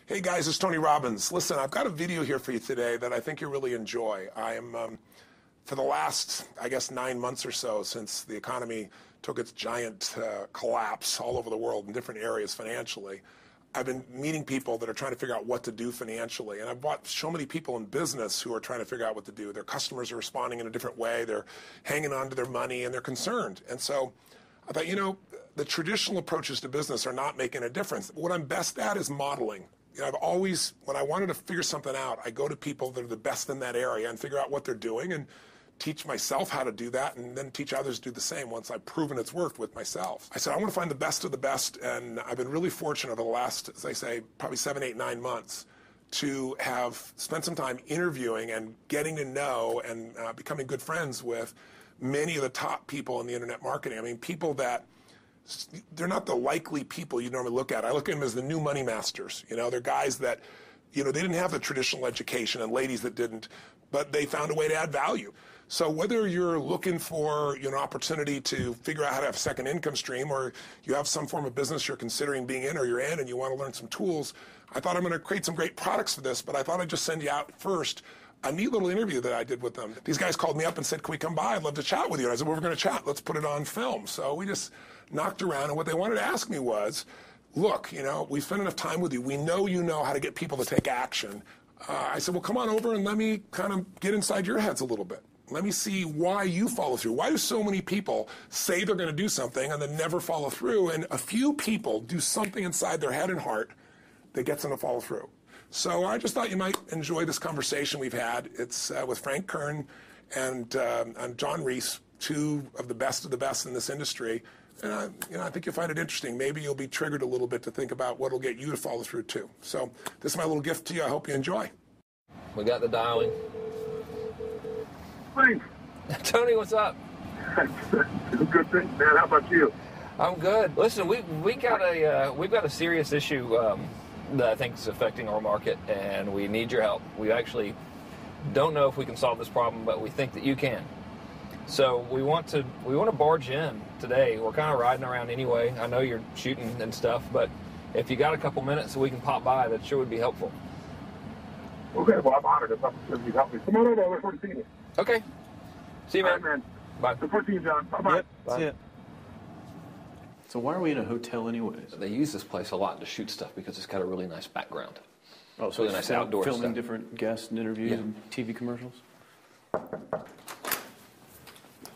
Hey guys, it's Tony Robbins. Listen, I've got a video here for you today that I think you'll really enjoy. I am, for the last, I guess, 9 months or so since the economy took its giant collapse all over the world in different areas financially, I've been meeting people that are trying to figure out what to do financially. And I've watched so many people in business who are trying to figure out what to do. Their customers are responding in a different way. They're hanging on to their money and they're concerned. And so I thought, you know, the traditional approaches to business are not making a difference. What I'm best at is modeling. You know, I've always, when I wanted to figure something out, I go to people that are the best in that area and figure out what they're doing and teach myself how to do that and then teach others to do the same once I've proven it's worked with myself. I said, I want to find the best of the best, and I've been really fortunate over the last, as I say, probably 7, 8, 9 months to have spent some time interviewing and getting to know and becoming good friends with many of the top people in the internet marketing. I mean, people that they're not the likely people you normally look at. I look at them as the new money masters. You know, they're guys that, you know, they didn't have the traditional education and ladies that didn't, but they found a way to add value. So whether you're looking for, you know, opportunity to figure out how to have a second income stream, or you have some form of business you're considering being in or you're in and you want to learn some tools, I thought I'm going to create some great products for this, but I thought I'd just send you out first a neat little interview that I did with them. These guys called me up and said, can we come by? I'd love to chat with you. And I said, well, we're going to chat. Let's put it on film. So we just knocked around, and what they wanted to ask me was, look, you know, we spent enough time with you. We know you know how to get people to take action. I said, well, come on over and let me kind of get inside your heads a little bit. Let me see why you follow through. Why do so many people say they're going to do something and then never follow through? And a few people do something inside their head and heart that gets them to follow through. So I just thought you might enjoy this conversation we've had. It's with Frank Kern and John Reese, two of the best in this industry. And you know, I think you'll find it interesting. Maybe you'll be triggered a little bit to think about what will get you to follow through too. So this is my little gift to you. I hope you enjoy. We got the dialing. Thanks. Tony, what's up? Good thing, man. How about you? I'm good. Listen, we've got a serious issue that I think is affecting our market, and we need your help. We actually don't know if we can solve this problem, but we think that you can. So we want to barge in today. We're kind of riding around anyway. I know you're shooting and stuff, but if you got a couple minutes so we can pop by, that sure would be helpful. Okay, well, I'm honored if you help me. Come on over. I look forward to seeing you. Okay. See you, man. All right, man. Bye. Look forward to seeing you, John. Bye-bye. Yep, that's it. So why are we in a hotel anyways? They use this place a lot to shoot stuff because it's got a really nice background. Oh, so really nice outdoor filming stuff. Different guests and interviews and TV commercials?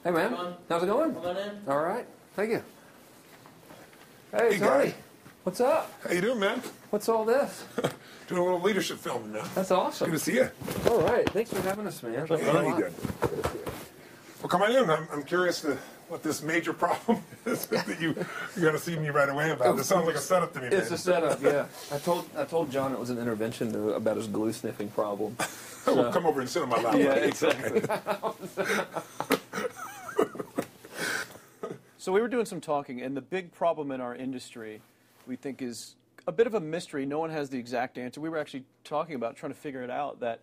Hey, man. How's it going? Come on in. All right. Thank you. Hey, Hey, Tony. guy. What's up? How you doing, man? What's all this? Doing a little leadership filming now. That's awesome. Good to see you. All right. Thanks for having us, man. Yeah, you did. Well, come on in. I'm curious to what this major problem is that you're going to see me right away about. This sounds like a setup to me, man. It's a setup, yeah. I told John it was an intervention about his glue sniffing problem. Well, come over and sit on my lap. Yeah, buddy. exactly. So we were doing some talking, and the big problem in our industry, we think, is a bit of a mystery. No one has the exact answer. We were actually talking about trying to figure it out, that,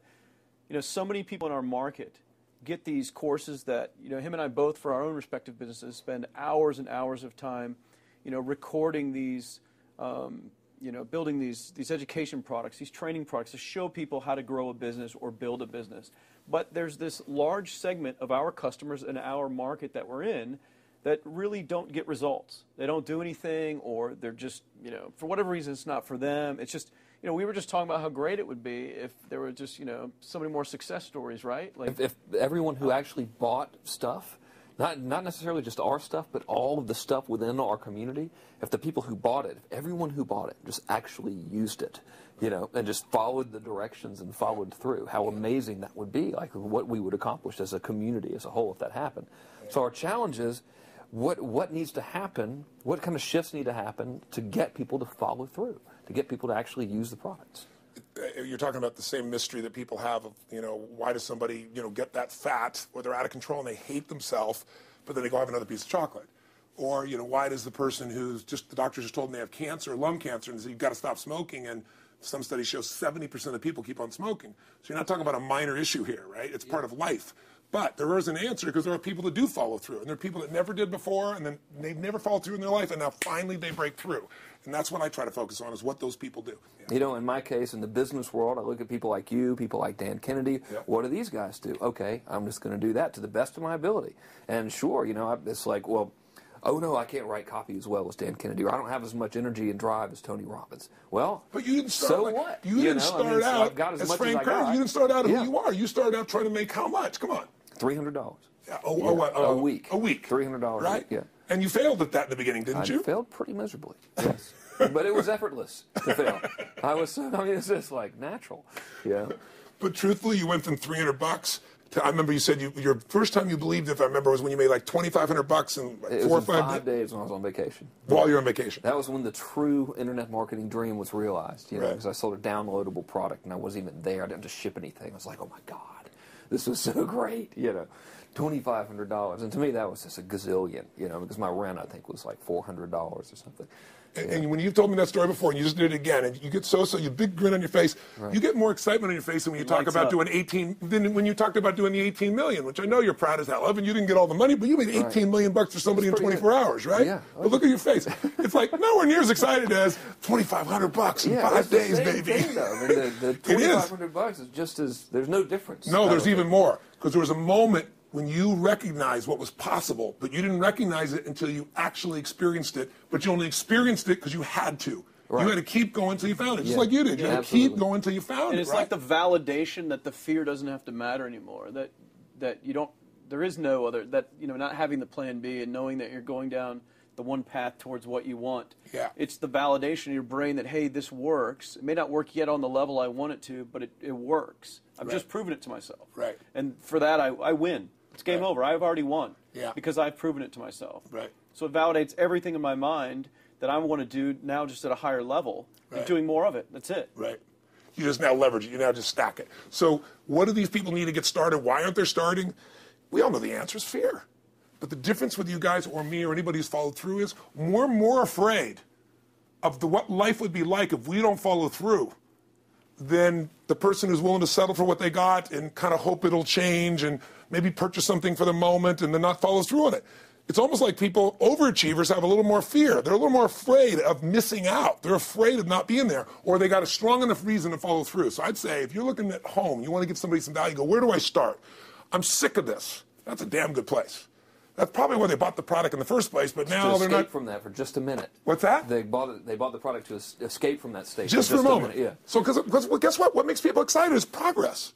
you know, so many people in our market get these courses that, you know, him and I both, for our own respective businesses, spend hours and hours of time, you know, recording these, you know, building these education products, these training products to show people how to grow a business or build a business. But there's this large segment of our customers in our market that we're in that really don't get results. They don't do anything, or they're just, you know, for whatever reason, it's not for them. It's just, you know, we were just talking about how great it would be if there were just, you know, so many more success stories, right? Like If everyone who actually bought stuff, not necessarily just our stuff, but all of the stuff within our community, if the people who bought it, if everyone who bought it just actually used it, you know, and just followed the directions and followed through, how amazing that would be, like what we would accomplish as a community as a whole if that happened. So our challenge is, what needs to happen, what kind of shifts need to happen to get people to follow through, to get people to actually use the products? You're talking about the same mystery that people have of, you know, why does somebody, you know, get that fat or they're out of control and they hate themselves, but then they go have another piece of chocolate? Or, you know, why does the person who's just, the doctors just told them they have cancer, lung cancer, and say you've got to stop smoking, and some studies show 70% of people keep on smoking. So you're not talking about a minor issue here, right? It's part of life. But there is an answer because there are people that do follow through, and there are people that never did before, and then they've never followed through in their life, and now finally they break through. And that's what I try to focus on, is what those people do. Yeah. You know, in my case, in the business world, I look at people like you, people like Dan Kennedy. Yeah. What do these guys do? Okay, I'm just going to do that to the best of my ability. And sure, you know, it's like, well, oh no, I can't write copy as well as Dan Kennedy, or I don't have as much energy and drive as Tony Robbins. Well, but you didn't start. So like, what? You didn't start out as Frank Kern. You didn't start out who you are. You started out trying to make how much? Come on. $300. Yeah. A week. A week. $300 right? a week. Yeah. And you failed at that in the beginning, didn't you? I failed pretty miserably. Yes. But it was effortless to fail. I mean, it's just like natural. Yeah. But truthfully, you went from $300 to, I remember you said your first time you believed, if I remember, was when you made like $2,500 in like 4 or 5 days when I was on vacation. While you're on vacation. That was when the true internet marketing dream was realized, you know, Right. because I sold a downloadable product and I wasn't even there. I didn't have to ship anything. I was like, oh my God, this was so great, you know. $2,500, and to me that was just a gazillion, you know, because my rent I think was like $400 or something. And when you've told me that story before, and you just did it again, and you get you big grin on your face. Right. You get more excitement on your face than when you talk about doing 18. Than when you talked about doing the 18 million, which I know you're proud as hell of, and you didn't get all the money, but you made 18 million bucks for somebody in 24 hours, right? Yeah. But look at your face. It's like nowhere near as excited as $2,500 in 5 days, baby. Thing, though. I mean, the $2,500 is just as there's no difference. No, there's even more, because there was a moment when you recognized what was possible, but you didn't recognize it until you actually experienced it, but you only experienced it because you had to. Right. You had to keep going until you found it, just like you did. You had to keep going until you found it. And it's like the validation that the fear doesn't have to matter anymore, that you don't, there is no other, that, you know, not having the plan B and knowing that you're going down the one path towards what you want. Yeah. It's the validation in your brain that, hey, this works. It may not work yet on the level I want it to, but it works. I've just proven it to myself. Right. And for that, I win. It's game over. I've already won. Yeah. Because I've proven it to myself. Right. So it validates everything in my mind that I want to do now, just at a higher level, and doing more of it. That's it. Right. You just now leverage it. You now just stack it. So what do these people need to get started? Why aren't they starting? We all know the answer is fear. But the difference with you guys or me or anybody who's followed through is we're more afraid of what life would be like if we don't follow through than the person who's willing to settle for what they got and kind of hope it'll change and maybe purchase something for the moment and then not follow through on it. It's almost like people, overachievers, have a little more fear. They're a little more afraid of missing out. They're afraid of not being there, or they got a strong enough reason to follow through. So I'd say if you're looking at home, you want to give somebody some value, go, where do I start? I'm sick of this. That's a damn good place. That's probably why they bought the product in the first place, but now they're not. Escape from that for just a minute. What's that? They bought the product to escape from that state. Just for a moment. Yeah. So because guess what? What makes people excited is progress.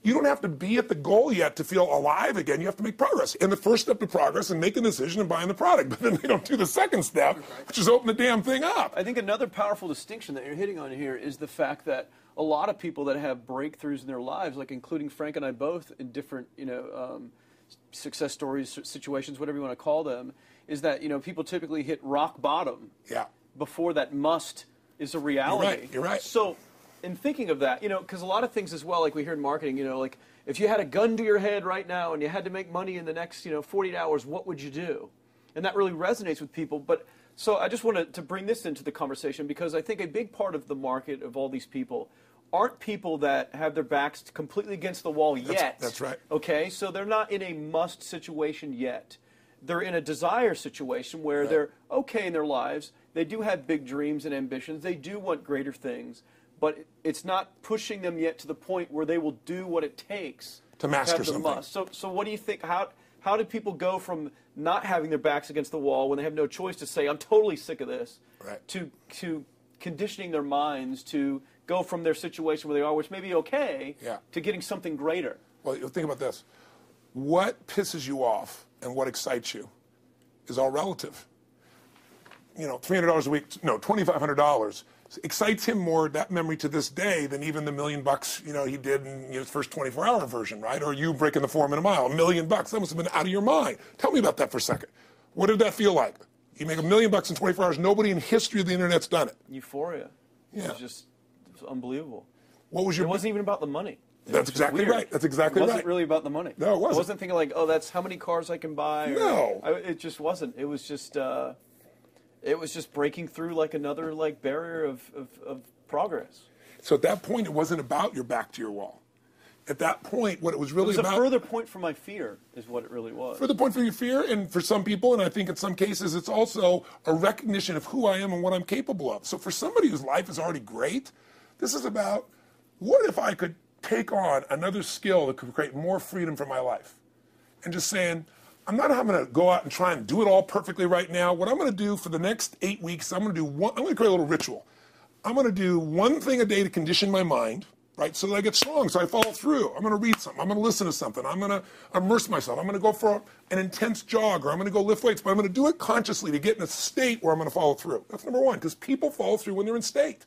You don't have to be at the goal yet to feel alive again. You have to make progress. And the first step to progress is making a decision and buying the product. But then they don't do the second step, which is open the damn thing up. I think another powerful distinction that you're hitting on here is the fact that a lot of people that have breakthroughs in their lives, like including Frank and I both in different, success stories, situations, whatever you want to call them, is that, people typically hit rock bottom before that must is a reality. You're right. So in thinking of that, because a lot of things as well, like we hear in marketing, like if you had a gun to your head right now and you had to make money in the next, 48 hours, what would you do? And that really resonates with people. But so I just wanted to bring this into the conversation because I think a big part of the market of all these people aren't people that have their backs completely against the wall yet. That's right. Okay, so they're not in a must situation yet. They're in a desire situation where they're okay in their lives. They do have big dreams and ambitions. They do want greater things. But it's not pushing them yet to the point where they will do what it takes to master have the something. Must. So what do you think? How do people go from not having their backs against the wall when they have no choice to say, I'm totally sick of this, to conditioning their minds to go from their situation where they are, which may be okay, to getting something greater? Well, think about this. What pisses you off and what excites you is all relative. $300 a week, $2,500 excites him more, that memory to this day, than even the $1 million, he did in his first 24-hour version, right? Or you breaking the 4 minute mile, $1 million. That must have been out of your mind. Tell me about that for a second. What did that feel like? You make $1 million in 24 hours. Nobody in history of the internet's done it. Euphoria. Yeah. It was unbelievable. What was your? It wasn't even about the money. That's exactly right. That's exactly right. It wasn't really about the money. No, it wasn't. I wasn't thinking like, oh, that's how many cars I can buy. No. It just wasn't. It was just breaking through like another barrier of progress. So at that point, it wasn't about your back to your wall. at that point, what it was really It was about. a further point from my fear, is what it really was. Further point from your fear, and for some people, and I think in some cases, it's also a recognition of who I am and what I'm capable of. So for somebody whose life is already great, this is about, what if I could take on another skill that could create more freedom for my life? And just saying, I'm not going to go out and try and do it all perfectly right now. What I'm going to do for the next 8 weeks, I'm going to create a little ritual. I'm going to do one thing a day to condition my mind, right, so that I get strong, so I follow through. I'm going to read something. I'm going to listen to something. I'm going to immerse myself. I'm going to go for an intense jog, or I'm going to go lift weights, but I'm going to do it consciously to get in a state where I'm going to follow through. That's number one, because people follow through when they're in state.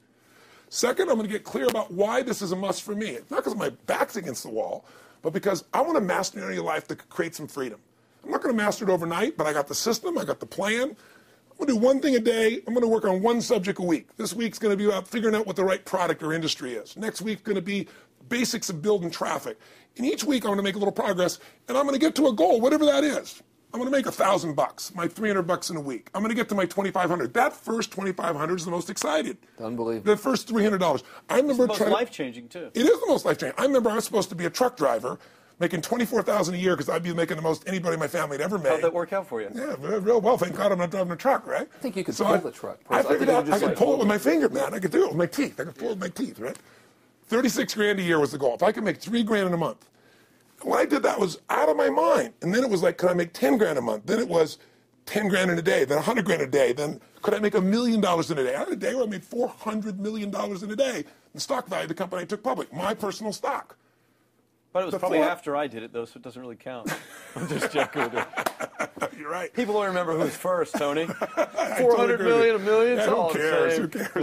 Second, I'm going to get clear about why this is a must for me. It's not because my back's against the wall, but because I want to master an area of life that could create some freedom. I'm not going to master it overnight, but I got the system, I got the plan. I'm going to do one thing a day. I'm going to work on one subject a week. This week's going to be about figuring out what the right product or industry is. Next week's going to be basics of building traffic. And each week I'm going to make a little progress, and I'm going to get to a goal, whatever that is. I'm going to make $1,000, my $300 in a week. I'm going to get to my $2,500. That first $2,500 is the most excited. Unbelievable. The first $300. I remember It's the most life-changing, too. It is the most life-changing. I remember I was supposed to be a truck driver, making $24,000 a year because I'd be making the most anybody in my family had ever made. How'd that work out for you? Yeah, real well. Thank God I'm not driving a truck, right? I think you could pull the truck. I figured out I could pull it with my finger, man. I could do it with my teeth. I could pull it with my teeth, right? 36 grand a year was the goal. If I could make 3 grand in a month. When I did that, was out of my mind. And then it was like, could I make 10 grand a month? Then it was 10 grand in a day, then 100 grand a day. Then could I make $1 million in a day? I had a day where I made $400 million in a day. The stock value of the company I took public, my personal stock. But it was probably after I did it, though, so it doesn't really count. I'm just joking with you. You're right. People don't remember who's first, Tony. 400 million, $1 million, it's all who cares? the same. Who cares?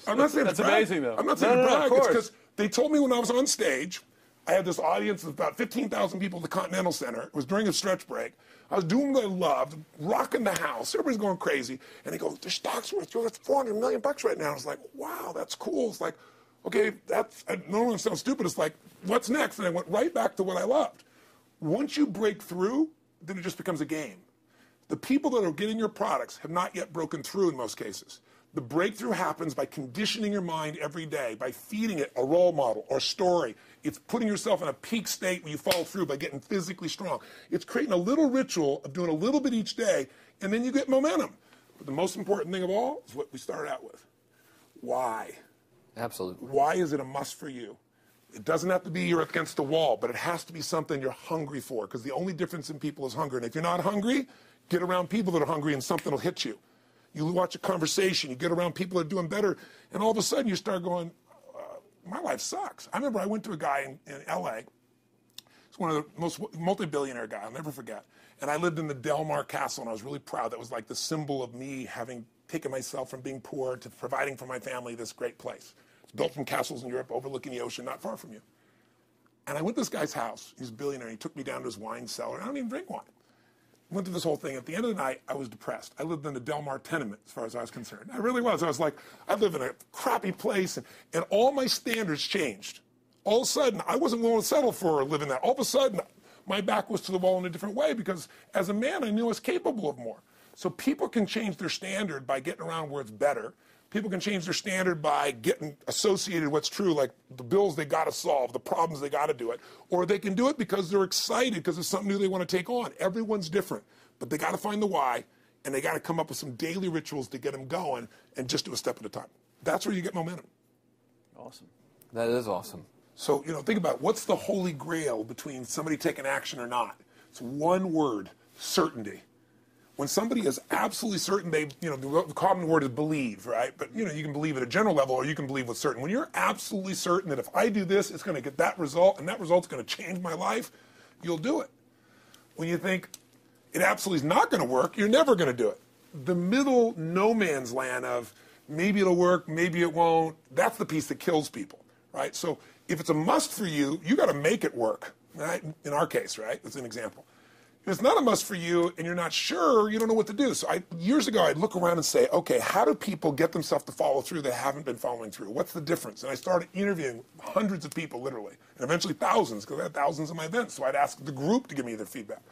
No, I'm not saying that's to brag. amazing, though. I'm not saying to brag. Of It's course. because they told me when I was on stage, I had this audience of about 15,000 people at the Continental Center. It was during a stretch break. I was doing what I loved, rocking the house. Everybody's going crazy. And they go, the stock's worth $400 million right now. I was like, wow, that's cool. It's like, okay, I don't want to sound stupid. It's like, what's next? And I went right back to what I loved. Once you break through, then it just becomes a game. The people that are getting your products have not yet broken through in most cases. The breakthrough happens by conditioning your mind every day, by feeding it a role model or story. It's putting yourself in a peak state where you follow through by getting physically strong. It's creating a little ritual of doing a little bit each day, and then you get momentum. But the most important thing of all is what we started out with. Why? Absolutely. Why is it a must for you? It doesn't have to be you're against the wall, but it has to be something you're hungry for, because the only difference in people is hunger. And if you're not hungry, get around people that are hungry and something will hit you. You watch a conversation, you get around people that are doing better, and all of a sudden you start going, my life sucks. I remember I went to a guy in L.A. He's one of the most multi-billionaire guys, I'll never forget. And I lived in the Del Mar Castle, and I was really proud. That was like the symbol of me having taken myself from being poor to providing for my family this great place. It's built from castles in Europe overlooking the ocean, not far from you. And I went to this guy's house. He's a billionaire. He took me down to his wine cellar. I don't even drink wine. Went through this whole thing. At the end of the night, I was depressed. I lived in the Del Mar tenement, as far as I was concerned. I really was. I was like, I live in a crappy place, and all my standards changed. All of a sudden, I wasn't willing to settle for living that. All of a sudden, my back was to the wall in a different way, because as a man, I knew I was capable of more. So people can change their standard by getting around where it's better. People can change their standard by getting associated with what's true, like the bills they got to solve, the problems they got to do it. Or they can do it because they're excited because it's something new they want to take on. Everyone's different, but they got to find the why, and they got to come up with some daily rituals to get them going, and just do a step at a time. That's where you get momentum. Awesome. That is awesome. So, think about what's the holy grail between somebody taking action or not. It's one word: certainty. When somebody is absolutely certain, the common word is believe, right? But, you can believe at a general level, or you can believe with certain. When you're absolutely certain that if I do this, it's going to get that result, and that result's going to change my life, you'll do it. When you think it absolutely is not going to work, you're never going to do it. The middle no man's land of maybe it'll work, maybe it won't, that's the piece that kills people, right? So if it's a must for you, you got to make it work, right? In our case, right? That's an example. If it's not a must for you and you're not sure, you don't know what to do. So years ago, I'd look around and say, okay, how do people get themselves to follow through that haven't been following through? What's the difference? And I started interviewing hundreds of people, literally, and eventually thousands, because I had thousands of my events. So I'd ask the group to give me their feedback.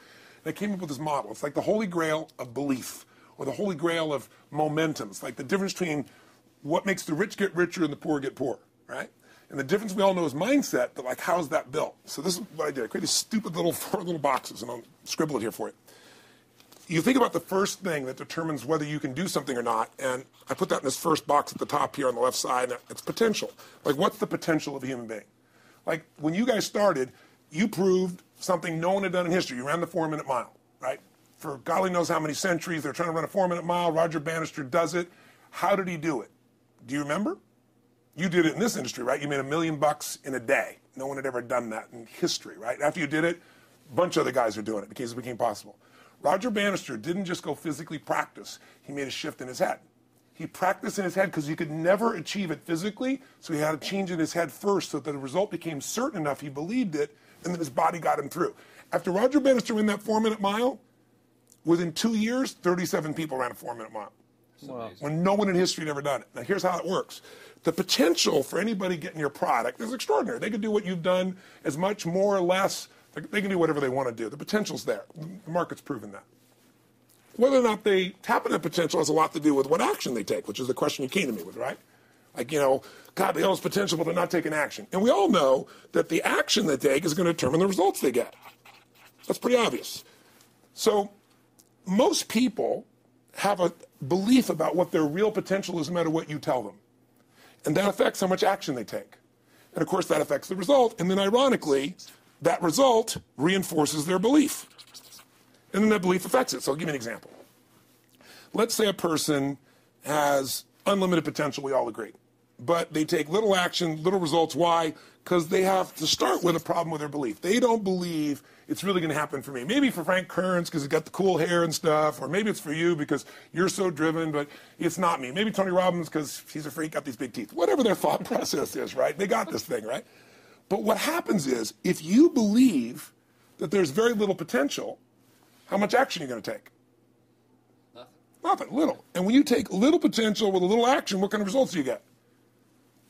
And I came up with this model. It's like the holy grail of belief, or the holy grail of momentum. It's like the difference between what makes the rich get richer and the poor get poor, right? And the difference we all know is mindset, but like, how's that built? So this is what I did. I created stupid little 4 little boxes, and I'll scribble it here for you. You think about the first thing that determines whether you can do something or not, and I put that in this first box at the top here on the left side, and it's potential. Like, what's the potential of a human being? Like, when you guys started, you proved something no one had done in history. You ran the 4-minute mile, right? For God only knows how many centuries, they're trying to run a 4-minute mile. Roger Bannister does it. How did he do it? Do you remember? You did it in this industry, right? You made $1 million in a day. No one had ever done that in history, right? After you did it, a bunch of other guys are doing it because it became possible. Roger Bannister didn't just go physically practice. He made a shift in his head. He practiced in his head because he could never achieve it physically, so he had to change in his head first so that the result became certain enough he believed it, and then his body got him through. After Roger Bannister ran that 4-minute mile, within 2 years, 37 people ran a 4-minute mile. Wow. When no one in history had ever done it. Now, here's how it works. The potential for anybody getting your product is extraordinary. They can do what you've done as much, more or less. They can do whatever they want to do. The potential's there. The market's proven that. Whether or not they tap into that potential has a lot to do with what action they take, which is the question you came to me with, right? Like, you know, God, they all have potential, but they're not taking action. And we all know that the action they take is going to determine the results they get. That's pretty obvious. So most people have a belief about what their real potential is no matter what you tell them. And that affects how much action they take. And of course, that affects the result. And then ironically, that result reinforces their belief. And then that belief affects it. So I'll give you an example. Let's say a person has unlimited potential, we all agree. But they take little action, little results. Why? Because they have to start with a problem with their belief. They don't believe it's really going to happen for me. Maybe for Frank Kearns because he's got the cool hair and stuff, or maybe it's for you because you're so driven, but it's not me. Maybe Tony Robbins because he's a freak, got these big teeth. Whatever their thought process is, right? They got this thing, right? But what happens is, if you believe that there's very little potential, how much action are you going to take? Nothing, little. And when you take little potential with a little action, what kind of results do you get?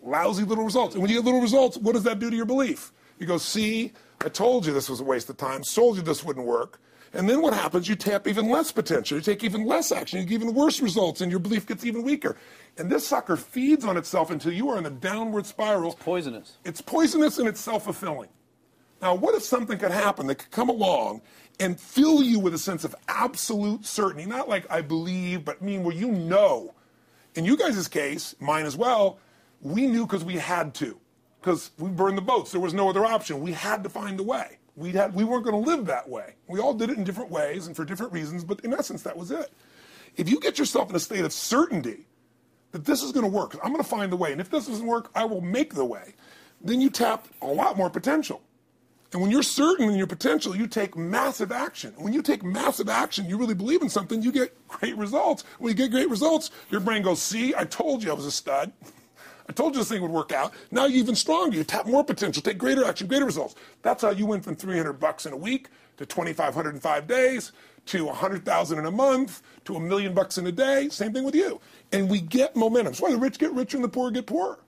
Lousy little results. And when you get little results, what does that do to your belief? You go, see, I told you this was a waste of time, told you this wouldn't work. And then what happens? You tap even less potential. You take even less action. You get even worse results, and your belief gets even weaker. And this sucker feeds on itself until you are in the downward spiral. It's poisonous. It's poisonous and it's self-fulfilling. Now, what if something could happen that could come along and fill you with a sense of absolute certainty? Not like I believe, but mean where you know. In you guys' case, mine as well, we knew because we had to. Because we burned the boats. There was no other option. We had to find a way. We weren't going to live that way. We all did it in different ways and for different reasons, but in essence, that was it. If you get yourself in a state of certainty that this is going to work, I'm going to find the way, and if this doesn't work, I will make the way, then you tap a lot more potential. And when you're certain in your potential, you take massive action. When you take massive action, you really believe in something, you get great results. When you get great results, your brain goes, see, I told you I was a stud. I told you this thing would work out. Now you're even stronger. You tap more potential, take greater action, greater results. That's how you went from $300 in a week to $2,500 in 5 days to $100,000 in a month to $1 million in a day. Same thing with you. And we get momentum. That's why the rich get richer and the poor get poorer.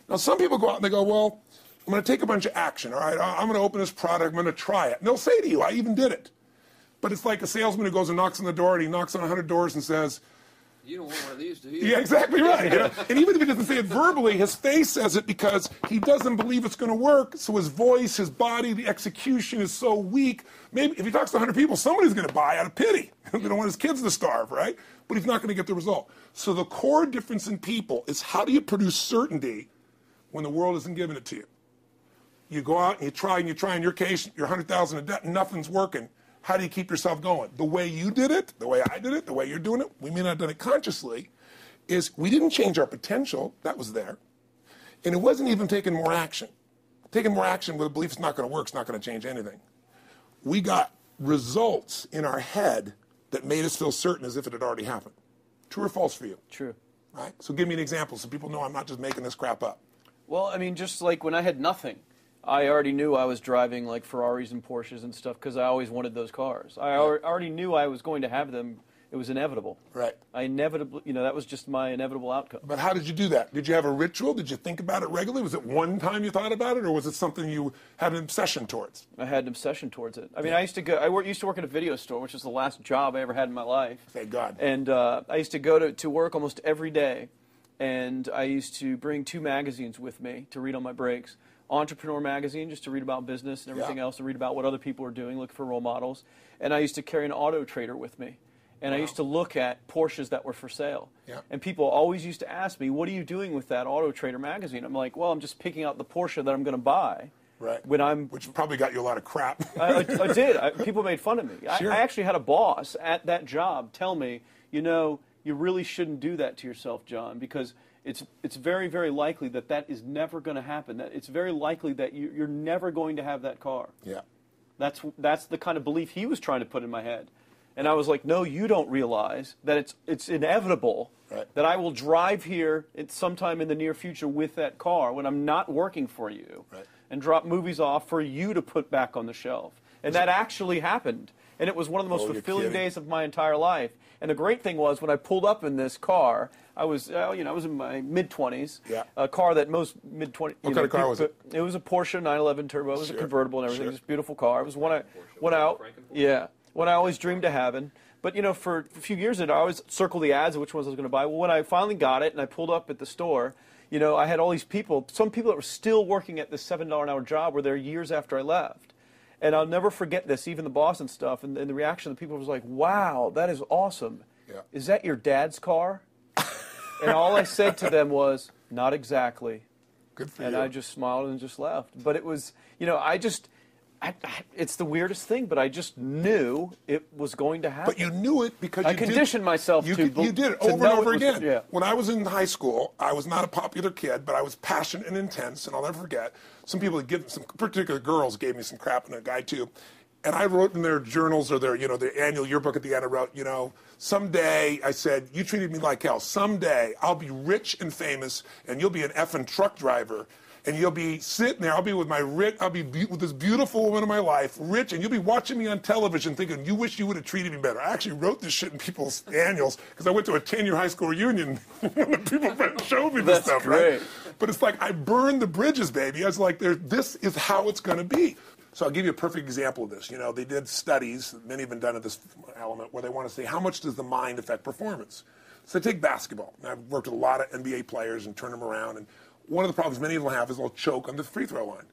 Now some people go out and they go, well, I'm going to take a bunch of action. All right, I'm going to open this product. I'm going to try it. And they'll say to you, I even did it. But it's like a salesman who goes and knocks on the door, and he knocks on 100 doors and says, you don't want one of these, do you? Yeah, exactly right. You know? And even if he doesn't say it verbally, his face says it because he doesn't believe it's going to work. So his voice, his body, the execution is so weak. Maybe if he talks to 100 people, somebody's going to buy out of pity. They don't want his kids to starve, right? But he's not going to get the result. So the core difference in people is how do you produce certainty when the world isn't giving it to you? You go out and you try. In your case, you're 100,000 in debt, and nothing's working. How do you keep yourself going? The way you did it, the way I did it, the way you're doing it, we may not have done it consciously, is we didn't change our potential. That was there. And it wasn't even taking more action. Taking more action with a belief it's not going to work, it's not going to change anything. We got results in our head that made us feel certain as if it had already happened. True or false for you? True. Right? So give me an example so people know I'm not just making this crap up. Well, I mean, just like when I had nothing, I already knew I was driving like Ferraris and Porsches and stuff because I always wanted those cars. I already knew I was going to have them. It was inevitable. Right. That was just my inevitable outcome. But how did you do that? Did you have a ritual? Did you think about it regularly? Was it one time you thought about it, or was it something you had an obsession towards? I had an obsession towards it. I mean, I used to work at a video store, which was the last job I ever had in my life. Thank God. And I used to go to work almost every day. and I used to bring 2 magazines with me to read on my breaks. Entrepreneur magazine, just to read about business and everything else, to read about what other people are doing, look for role models. And I used to carry an auto trader with me. And I used to look at Porsches that were for sale. Yeah. And people always used to ask me, what are you doing with that Auto Trader magazine? I'm like, well, I'm just picking out the Porsche that I'm going to buy. Right. Which probably got you a lot of crap. I did. People made fun of me. Sure. I actually had a boss at that job tell me, you really shouldn't do that to yourself, John, because it's very, very likely that is never going to happen. That it's very likely that you're never going to have that car. Yeah. That's the kind of belief he was trying to put in my head. And I was like, no, you don't realize that it's inevitable that I will drive here sometime in the near future with that car when I'm not working for you and drop movies off for you to put back on the shelf. And that actually happened. And it was one of the most fulfilling days of my entire life. And the great thing was when I pulled up in this car, I was in my mid-20s. Yeah. A car that most mid-20s. What kind of car was it? It was a Porsche 911 Turbo. It was a convertible and everything. It was a beautiful car. It was one I always dreamed of having. But, for a few years, I always circled the ads of which ones I was going to buy. Well, when I finally got it and I pulled up at the store, I had all these people, some people that were still working at this $7 an hour job were there years after I left. And I'll never forget this, even the boss and stuff, and the reaction of the people was like, wow, that is awesome. Yeah. Is that your dad's car? And all I said to them was, not exactly. Good for you. And I just smiled and just left. But it was, it's the weirdest thing, but I just knew it was going to happen. But you knew it because I conditioned myself to you did it over and over again. Yeah. When I was in high school, I was not a popular kid, but I was passionate and intense, and I'll never forget. Some particular girls gave me some crap, and a guy too. And I wrote in their journals or their annual yearbook at the end, I wrote, someday, I said, you treated me like hell. Someday I'll be rich and famous, and you'll be an effing truck driver. And you'll be sitting there, I'll be with with this beautiful woman of my life, rich, and you'll be watching me on television thinking, you wish you would have treated me better. I actually wrote this shit in people's annuals because I went to a 10-year high school reunion when people showed me this stuff, great. Right? But it's like, I burned the bridges, baby. I was like, this is how it's going to be. So I'll give you a perfect example of this. They did studies, many have been done at this element, where they want to say, how much does the mind affect performance? So take basketball. I've worked with a lot of NBA players and turned them around, and one of the problems many of them have is they'll choke on the free throw line.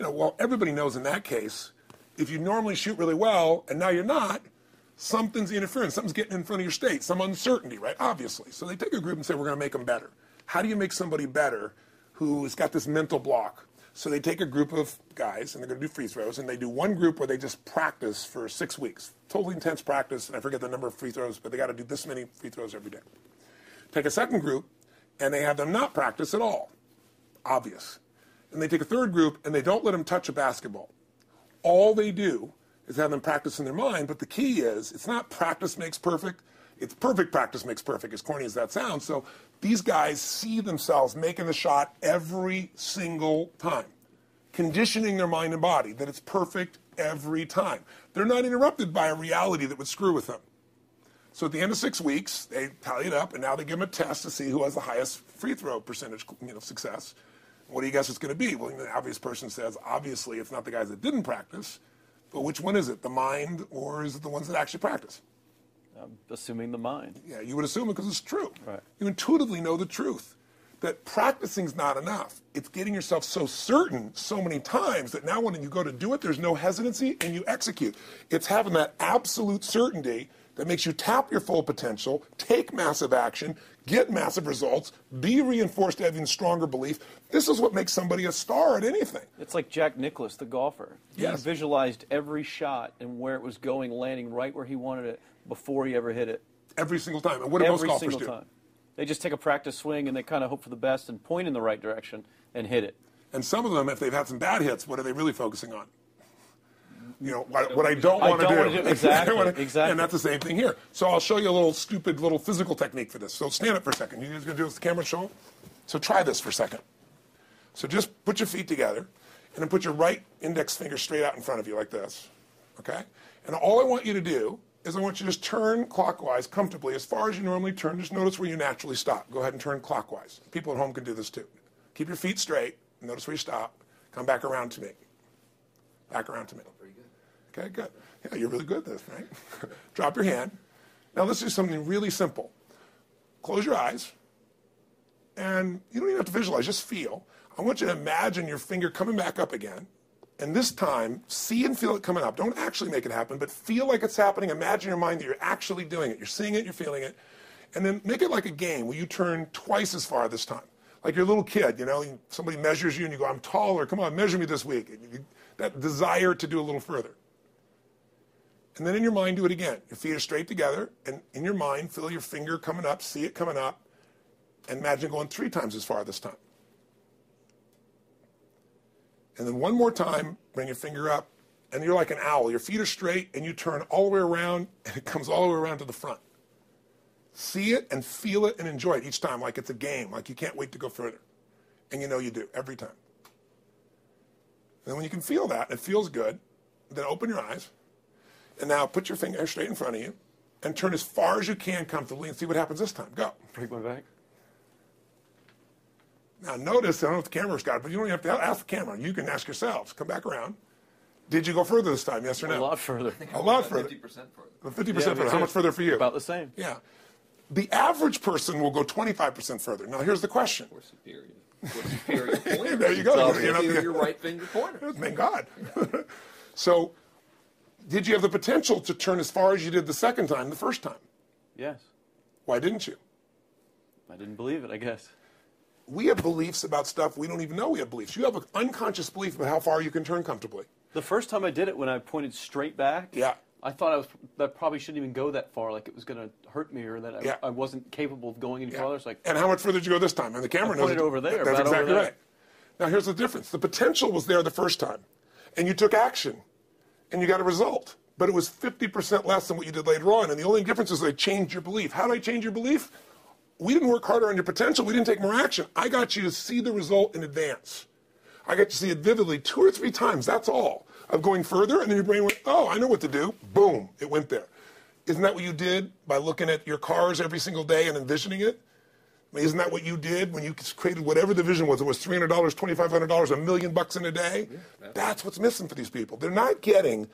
Well, everybody knows in that case, if you normally shoot really well and now you're not, something's interfering, something's getting in front of your state, some uncertainty, right? Obviously. So they take a group and say, we're going to make them better. How do you make somebody better who's got this mental block? So they take a group of guys and they're going to do free throws, and they do one group where they just practice for 6 weeks. Totally intense practice, and I forget the number of free throws, but they got to do this many free throws every day. Take a second group, and they have them not practice at all. Obvious. And they take a third group and they don't let them touch a basketball. All they do is have them practice in their mind, but the key is it's not practice makes perfect, it's perfect practice makes perfect, as corny as that sounds. So these guys see themselves making the shot every single time, conditioning their mind and body that it's perfect every time. They're not interrupted by a reality that would screw with them. So at the end of 6 weeks, they tally it up, and now they give them a test to see who has the highest free throw percentage success. What do you guess it's going to be? Well, the obvious person says, obviously, it's not the guys that didn't practice, but which one is it, the mind, or is it the ones that actually practice? I'm assuming the mind. Yeah, you would assume it because it's true. Right. You intuitively know the truth, that practicing's not enough. It's getting yourself so certain so many times that now when you go to do it, there's no hesitancy, and you execute. It's having that absolute certainty that makes you tap your full potential, take massive action, get massive results, be reinforced having stronger belief. This is what makes somebody a star at anything. It's like Jack Nicklaus, the golfer. Yes. He visualized every shot and where it was going, landing right where he wanted it before he ever hit it. Every single time. And what do most golfers do? Every single time. They just take a practice swing and they kind of hope for the best and point in the right direction and hit it. And some of them, if they've had some bad hits, what are they really focusing on? What I don't want to do. Exactly. And that's the same thing here. So I'll show you a little stupid little physical technique for this. So stand up for a second. You guys going to do this? The camera show? So try this for a second. So just put your feet together, and then put your right index finger straight out in front of you like this. Okay? And all I want you to do is I want you to just turn clockwise comfortably as far as you normally turn. Just notice where you naturally stop. Go ahead and turn clockwise. People at home can do this too. Keep your feet straight. Notice where you stop. Come back around to me. Back around to me. Okay, good. Yeah, you're really good at this, right? Drop your hand. Now let's do something really simple. Close your eyes. And you don't even have to visualize, just feel. I want you to imagine your finger coming back up again. And this time, see and feel it coming up. Don't actually make it happen, but feel like it's happening. Imagine in your mind that you're actually doing it. You're seeing it, you're feeling it. And then make it like a game where you turn twice as far this time. Like you're a little kid, you know, somebody measures you and you go, I'm taller, come on, measure me this week. And that desire to do a little further. And then in your mind, do it again. Your feet are straight together, and in your mind, feel your finger coming up, see it coming up, and imagine going 3 times as far this time. And then one more time, bring your finger up, and you're like an owl. Your feet are straight, and you turn all the way around, and it comes all the way around to the front. See it and feel it and enjoy it each time like it's a game, like you can't wait to go further. And you know you do, every time. And then when you can feel that, it feels good, then open your eyes, and now put your finger straight in front of you, and turn as far as you can comfortably and see what happens this time. Go. Break my back. Now notice, I don't know if the camera's got it, but you don't even have to ask the camera. You can ask yourselves. Come back around. Did you go further this time, yes or no? A lot further. A lot further. 50% further. 50% further. How much further for you? About the same. Yeah. The average person will go 25% further. Now here's the question. We're superior. We're superior pointers. There you go. Your right finger pointer. Thank God. So, did you have the potential to turn as far as you did the second time, the first time? Yes. Why didn't you? I didn't believe it, I guess. We have beliefs about stuff we don't even know we have beliefs. You have an unconscious belief about how far you can turn comfortably. The first time I did it, when I pointed straight back, Yeah. I thought that probably shouldn't even go that far, like it was going to hurt me, or that Yeah. I wasn't capable of going any farther. It's like, And how much further did you go this time? And the camera knows pointed over there, That's about exactly over there. right. Now here's the difference. The potential was there the first time, and you took action, and you got a result. But it was 50% less than what you did later on. And the only difference is they changed your belief. How did I change your belief? We didn't work harder on your potential. We didn't take more action. I got you to see the result in advance. I got you to see it vividly 2 or 3 times. That's all. Of going further, and then your brain went, oh, I know what to do. Boom, it went there. Isn't that what you did by looking at your cars every single day and envisioning it? I mean, isn't that what you did when you created whatever the vision was? It was $300, $2,500, $1 million in a day? Yeah, that's what's missing for these people. They're not getting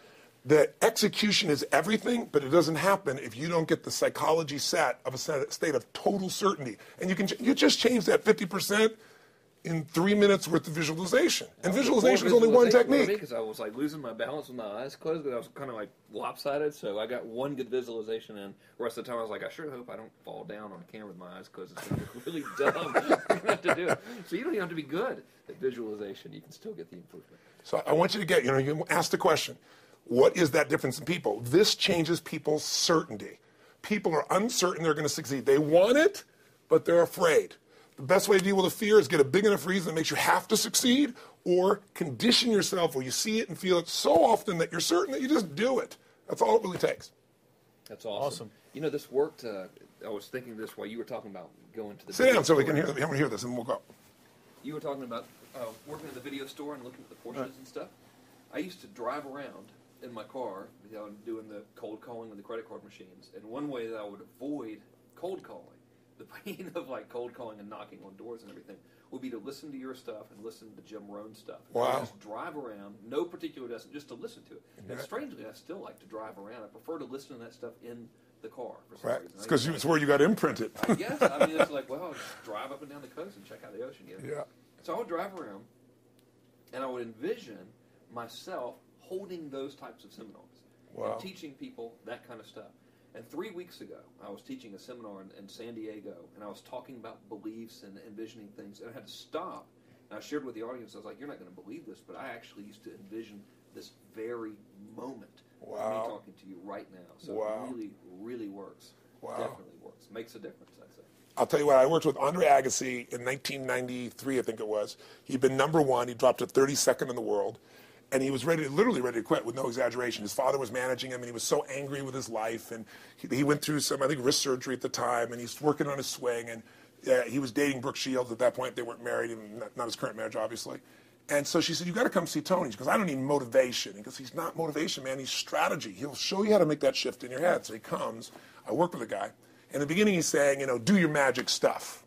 that execution is everything, but it doesn't happen if you don't get the psychology set of a state of total certainty. And you just change that 50% in 3 minutes worth of visualization. And visualization is only one technique. Because I was like losing my balance with my eyes closed, because I was kind of like lopsided. So I got one good visualization in. The rest of the time I was like, I sure hope I don't fall down on camera with my eyes closed. It's going to look really dumb. I'm going to have to do it. So you don't even have to be good at visualization. You can still get the improvement. So I want you to get, you ask the question, what is that difference in people? This changes people's certainty. People are uncertain they're going to succeed. They want it, but they're afraid. The best way to deal with a fear is get a big enough reason that makes you have to succeed, or condition yourself where you see it and feel it so often that you're certain that you just do it. That's all it really takes. That's awesome. You know, this worked. I was thinking this while you were talking about going to the Sit down so we can hear this, and we'll go. You were talking about working at the video store and looking at the Porsches and stuff. I used to drive around in my car, doing the cold calling with the credit card machines. And one way that I would avoid cold calling, the pain of like cold calling and knocking on doors and everything, would be to listen to your stuff and listen to Jim Rohn's stuff. Wow. Just drive around, no particular destination, just to listen to it. And strangely, I still like to drive around. I prefer to listen to that stuff in the car for some reason. It's because it's where you got imprinted. I guess. I mean, it's like, well, I'll just drive up and down the coast and check out the ocean. Yeah. So I would drive around, and I would envision myself holding those types of seminars. Wow. And teaching people that kind of stuff. And 3 weeks ago, I was teaching a seminar in San Diego, and I was talking about beliefs and envisioning things, and I had to stop. And I shared with the audience, I was like, you're not going to believe this, but I actually used to envision this very moment of me talking to you right now. So it really, really works. Wow. Definitely works. Makes a difference, I'd say. I'll tell you what, I worked with Andre Agassi in 1993, I think it was. He'd been #1. He dropped to 32nd in the world. And he was literally ready to quit with no exaggeration. His father was managing him, and he was so angry with his life. And he went through some, I think, wrist surgery at the time, and he's working on his swing. And he was dating Brooke Shields at that point. They weren't married, and not his current marriage, obviously. And so she said, you got to come see Tony. She goes, I don't need motivation. He goes, he's not motivation, man. He's strategy. He'll show you how to make that shift in your head. So he comes. I work with the guy. In the beginning, he's saying, do your magic stuff.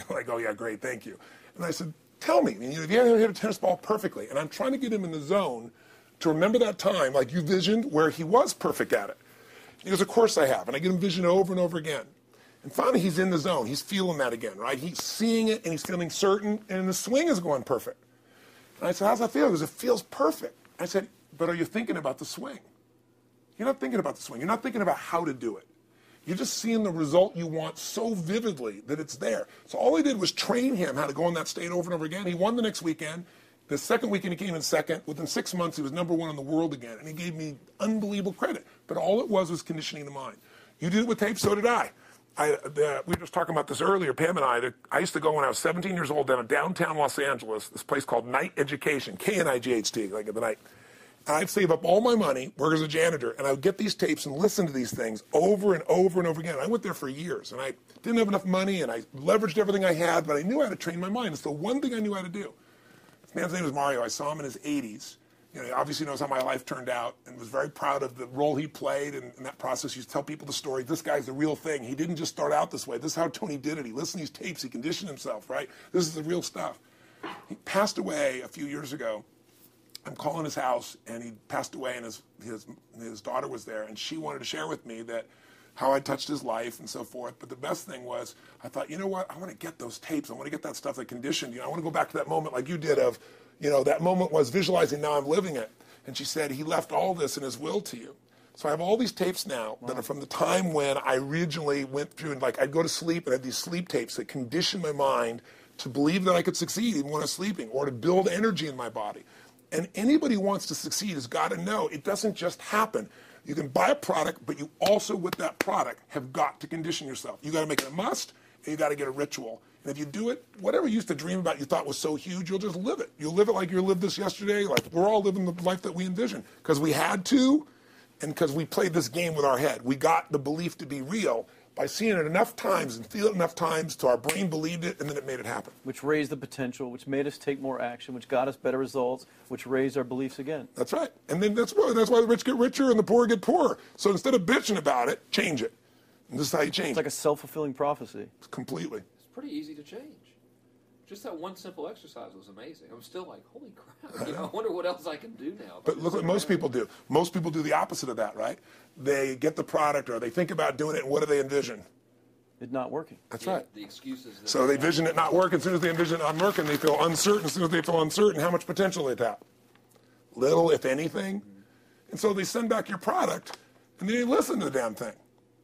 Like, oh, yeah, great, thank you. And I said, tell me, if you ever hit a tennis ball perfectly, and I'm trying to get him in the zone to remember that time, like you visioned, where he was perfect at it. He goes, of course I have. And I get him vision over and over again. And finally, he's in the zone. He's feeling that again, right? He's seeing it, and he's feeling certain, and the swing is going perfect. And I said, how's that feel? He goes, it feels perfect. I said, but are you thinking about the swing? You're not thinking about the swing. You're not thinking about how to do it. You're just seeing the result you want so vividly that it's there. So all I did was train him how to go in that state over and over again. He won the next weekend. The second weekend, he came in second. Within 6 months, he was #1 in the world again. And he gave me unbelievable credit. But all it was conditioning the mind. You did it with tape, so did I. We were just talking about this earlier, Pam and I used to go when I was 17 years old down in downtown Los Angeles, this place called Night Education, K-N-I-G-H-T, like in the night. And I'd save up all my money, work as a janitor, and I would get these tapes and listen to these things over and over and over again. I went there for years, and I didn't have enough money, and I leveraged everything I had, but I knew how to train my mind. It's the one thing I knew how to do. This man's name was Mario. I saw him in his 80s. You know, he obviously knows how my life turned out and was very proud of the role he played in that process. He used to tell people the story. This guy's the real thing. He didn't just start out this way. This is how Tony did it. He listened to these tapes. He conditioned himself, right? This is the real stuff. He passed away a few years ago. I'm calling his house, and he passed away, and his daughter was there, and she wanted to share with me that how I touched his life and so forth. But the best thing was, I thought, you know what? I want to get those tapes. I want to get that stuff that conditioned. You know, I want to go back to that moment like you did of, you know, that moment was visualizing, now I'm living it. And she said, he left all this in his will to you. So I have all these tapes now that are from the time when I originally went through, and like I'd go to sleep and I had these sleep tapes that conditioned my mind to believe that I could succeed even when I was sleeping, or to build energy in my body. And anybody who wants to succeed has got to know it doesn't just happen. You can buy a product, but you also, with that product, have got to condition yourself. You got to make it a must, and you got to get a ritual. And if you do it, whatever you used to dream about you thought was so huge, you'll just live it. You'll live it like you lived this yesterday. Like we're all living the life that we envision because we had to, and because we played this game with our head. We got the belief to be real by seeing it enough times and feeling it enough times till our brain believed it, and then it made it happen. Which raised the potential, which made us take more action, which got us better results, which raised our beliefs again. That's right. And then that's why the rich get richer and the poor get poorer. So instead of bitching about it, change it. And this is how you change it. It's like a self-fulfilling prophecy. Completely. It's pretty easy to change. Just that one simple exercise was amazing. I'm still like, holy crap, you know, I wonder what else I can do now. But look what most people do. Most people do the opposite of that, right? They get the product or they think about doing it, and what do they envision? It not working. That's right. The excuses. So they vision it not working. As soon as they envision it not working, they feel uncertain. As soon as they feel uncertain, how much potential they tap? Little, if anything. And so they send back your product, and they listen to the damn thing,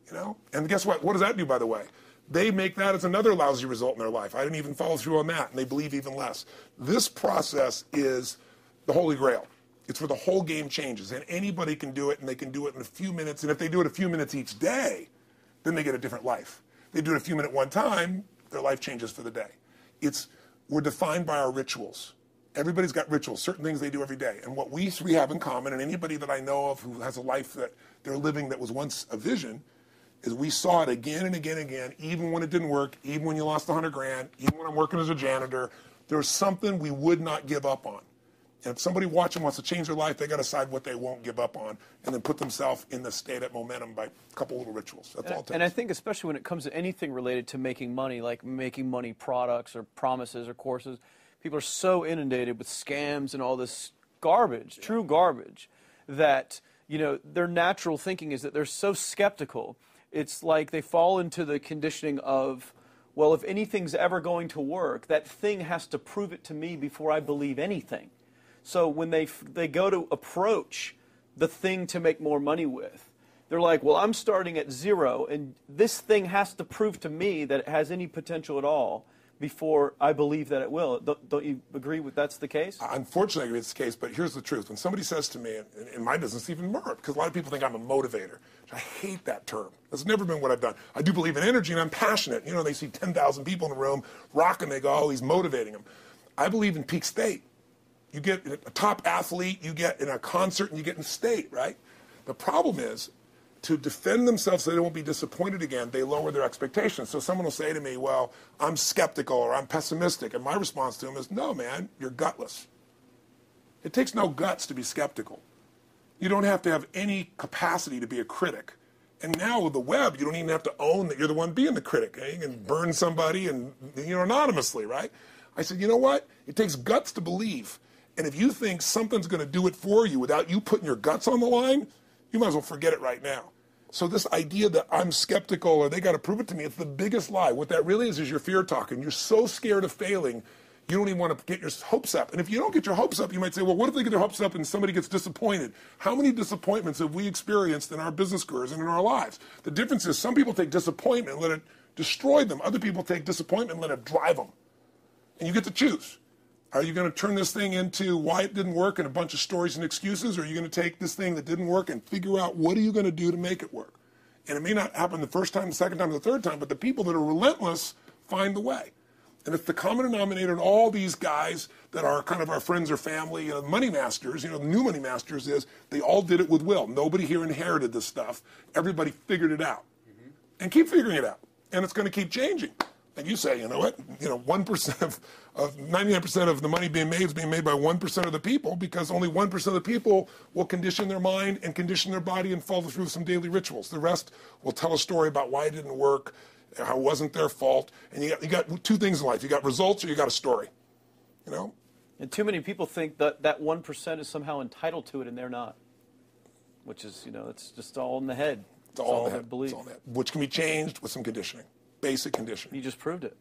you know? And guess what? What does that do, by the way? They make that as another lousy result in their life. I didn't even follow through on that, and they believe even less. This process is the Holy Grail. It's where the whole game changes, and anybody can do it, and they can do it in a few minutes. And if they do it a few minutes each day, then they get a different life. They do it a few minutes one time, their life changes for the day. We're defined by our rituals. Everybody's got rituals, certain things they do every day. And what we three have in common, and anybody that I know of who has a life that they're living that was once a vision, is we saw it again and again and again, even when it didn't work, even when you lost 100 grand, even when I'm working as a janitor, there's something we would not give up on. And if somebody watching wants to change their life, they got to decide what they won't give up on and then put themselves in the state of momentum by a couple little rituals. That's all it takes. And I think especially when it comes to anything related to making money, like making money products or promises or courses, people are so inundated with scams and all this garbage, true garbage, that, you know, their natural thinking is that they're so skeptical. It's like they fall into the conditioning of, well, if anything's ever going to work, that thing has to prove it to me before I believe anything. So when they go to approach the thing to make more money with, they're like, well, I'm starting at zero, and this thing has to prove to me that it has any potential at all before I believe that it will. Don't you agree with that's the case? Unfortunately, I agree it's the case, but here's the truth. When somebody says to me, in my business, even more, because a lot of people think I'm a motivator. I hate that term. That's never been what I've done. I do believe in energy, and I'm passionate. You know, they see 10,000 people in the room rocking, they go, oh, he's motivating them. I believe in peak state. You get a top athlete, you get in a concert, and you get in state, right? The problem is, to defend themselves so they won't be disappointed again, they lower their expectations. So someone will say to me, well, I'm skeptical or I'm pessimistic. And my response to them is, no, man, you're gutless. It takes no guts to be skeptical. You don't have to have any capacity to be a critic. And now with the web, you don't even have to own that you're the one being the critic. You can burn somebody and, you know, anonymously, right? I said, you know what? It takes guts to believe. And if you think something's going to do it for you without you putting your guts on the line, you might as well forget it right now. So this idea that I'm skeptical or they got to prove it to me, it's the biggest lie. What that really is your fear talking. You're so scared of failing, you don't even want to get your hopes up. And if you don't get your hopes up, you might say, well, what if they get their hopes up and somebody gets disappointed? How many disappointments have we experienced in our business careers and in our lives? The difference is some people take disappointment and let it destroy them. Other people take disappointment and let it drive them. And you get to choose. Are you going to turn this thing into why it didn't work and a bunch of stories and excuses? Or are you going to take this thing that didn't work and figure out what are you going to do to make it work? And it may not happen the first time, the second time, the third time, but the people that are relentless find the way. And it's the common denominator in all these guys that are kind of our friends or family, money masters, the new money masters is they all did it with will. Nobody here inherited this stuff. Everybody figured it out. And keep figuring it out. And it's going to keep changing. And you say, you know what, 1% of 99% of the money being made is being made by 1% of the people because only 1% of the people will condition their mind and condition their body and follow through some daily rituals. The rest will tell a story about why it didn't work, how it wasn't their fault. And you got two things in life. You got results or you got a story, And too many people think that that 1% is somehow entitled to it and they're not, which is, it's just all in the head. It's all in the head. Belief. It's all in the head, which can be changed with some conditioning. Basic conditioning. You just proved it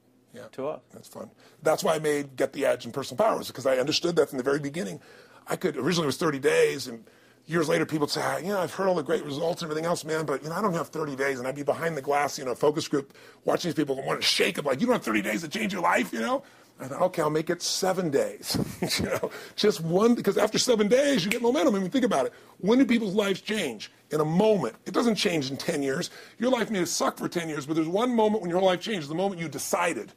to us. That's fun. That's why I made Get the Edge and Personal Powers, because I understood that from the very beginning. Originally it was 30 days, and years later people would say, I've heard all the great results and everything else, man, but I don't have 30 days, and I'd be behind the glass, focus group, watching these people want to shake them, like, you don't have 30 days to change your life, I thought, okay, I'll make it 7 days. Just one, because after 7 days, you get momentum. I mean, think about it. When do people's lives change? In a moment. It doesn't change in 10 years. Your life may have sucked for 10 years, but there's one moment when your whole life changes, the moment you decided.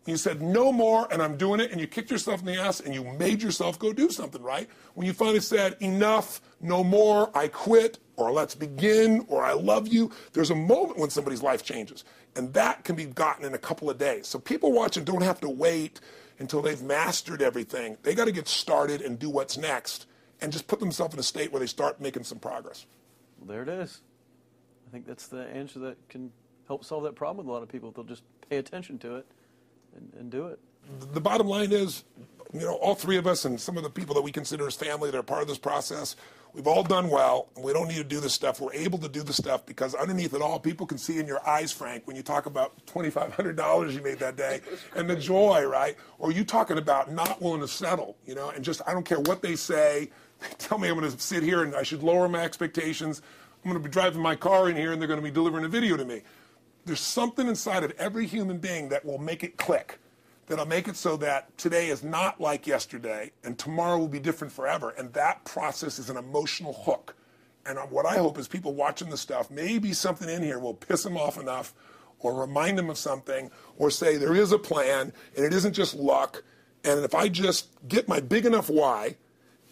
When you said, no more, and I'm doing it, and you kicked yourself in the ass, and you made yourself go do something, right? When you finally said, enough, no more, I quit, or let's begin, or I love you, there's a moment when somebody's life changes. And that can be gotten in a couple of days. So people watching don't have to wait until they've mastered everything. They got to get started and do what's next and just put themselves in a state where they start making some progress. Well, there it is. I think that's the answer that can help solve that problem with a lot of people. If they'll just pay attention to it and do it. The bottom line is, all three of us and some of the people that we consider as family that are part of this process, we've all done well, and we don't need to do this stuff. We're able to do the stuff because underneath it all, people can see in your eyes, Frank, when you talk about $2,500 you made that day and the joy, right? Or you talking about not willing to settle, and just, I don't care what they say. They tell me I'm going to sit here and I should lower my expectations. I'm going to be driving my car in here and they're going to be delivering a video to me. There's something inside of every human being that will make it click. That'll make it so that today is not like yesterday and tomorrow will be different forever. And that process is an emotional hook. And what I hope is people watching this stuff, maybe something in here will piss them off enough or remind them of something or say there is a plan and it isn't just luck. And if I just get my big enough why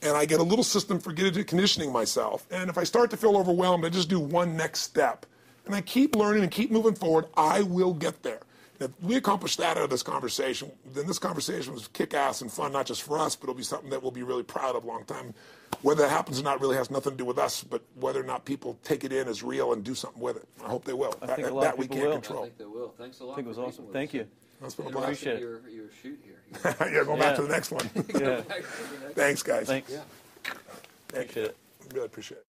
and I get a little system for conditioning myself, and if I start to feel overwhelmed, I just do one next step. And I keep learning and keep moving forward, I will get there. If we accomplish that out of this conversation, then this conversation was kick-ass and fun, not just for us, but it'll be something that we'll be really proud of a long time. Whether that happens or not really has nothing to do with us, but whether or not people take it in as real and do something with it. I hope they will. I think a lot of people will. Control. I think they will. Thanks a lot. I think it was awesome. Thank you. That's been a I blast. appreciate your shoot here. Yeah, going back to the next one. Yeah. Thanks, guys. Thanks. Yeah. Appreciate it. Really appreciate it.